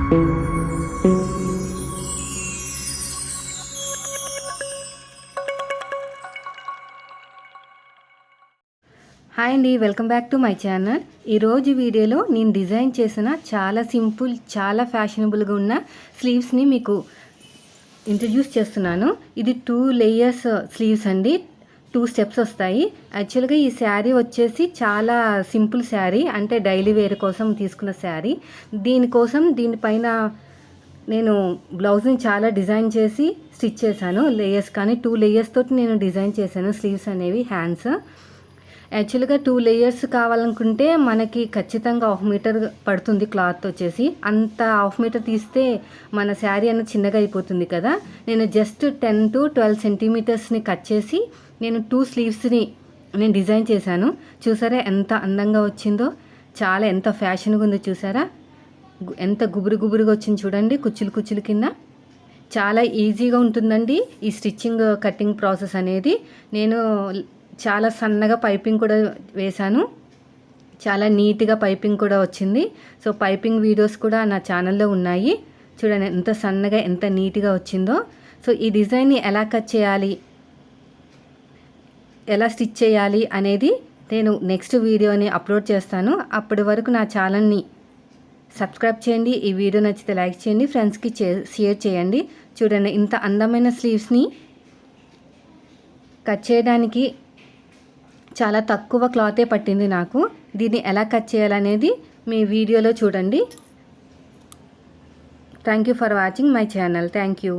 Hi అండి, welcome back to my channel. ఈరోజు వీడియోలో నేను డిజైన్ చేసిన చాలా సింపుల్, చాలా ఫ్యాషనబుల్గా ఉన్న స్లీవ్స్ని మీకు ఇంట్రడ్యూస్ చేస్తున్నాను. ఇది 2 లేయర్స్ స్లీవ్స్ అండి, 2 స్టెప్స్ వస్తాయి. యాక్చువల్గా ఈ శారీ వచ్చేసి చాలా సింపుల్ శారీ, అంటే డైలీ వేర్ కోసం తీసుకున్న శారీ. దీనిపైన నేను బ్లౌజ్ని చాలా డిజైన్ చేసి స్టిచ్ చేశాను. లేయర్స్ కానీ 2 లేయర్స్ తోటి నేను డిజైన్ చేశాను స్లీవ్స్ అనేవి, హ్యాండ్స్. యాక్చువల్గా 2 లేయర్స్ కావాలనుకుంటే మనకి ఖచ్చితంగా 1 మీటర్ పడుతుంది క్లాత్ వచ్చేసి. అంత 1/2 మీటర్ తీస్తే మన శారీ అనేది చిన్నగా అయిపోతుంది కదా. నేను జస్ట్ 10 to 12 సెంటీమీటర్స్ని కట్ చేసి నేను 2 స్లీవ్స్ని నేను డిజైన్ చేశాను. చూసారా ఎంత అందంగా వచ్చిందో, చాలా ఎంత ఫ్యాషన్గా ఉందో చూసారా, ఎంత గుబురుగా వచ్చింది చూడండి, కుచ్చులు కింద. చాలా ఈజీగా ఉంటుందండి ఈ స్టిచ్చింగ్ కటింగ్ ప్రాసెస్ అనేది. నేను చాలా సన్నగా పైపింగ్ కూడా వేశాను, చాలా నీట్గా పైపింగ్ కూడా వచ్చింది. సో పైపింగ్ వీడియోస్ కూడా నా ఛానల్లో ఉన్నాయి. చూడండి ఎంత సన్నగా, ఎంత నీట్గా వచ్చిందో. సో ఈ డిజైన్ని ఎలా కట్ చేయాలి, ఎలా స్టిచ్ చేయాలి అనేది నేను నెక్స్ట్ వీడియోని అప్లోడ్ చేస్తాను. అప్పటి వరకు నా ఛానల్ని సబ్స్క్రైబ్ చేయండి. ఈ వీడియో నచ్చితే లైక్ చేయండి, ఫ్రెండ్స్కి షేర్ చేయండి. చూడండి ఇంత అందమైన స్లీవ్స్ని కట్ చేయడానికి చాలా తక్కువ క్లాతే పట్టింది నాకు. దీన్ని ఎలా కట్ చేయాలనేది మీ వీడియోలో చూడండి. Thank you for watching my channel. Thank you.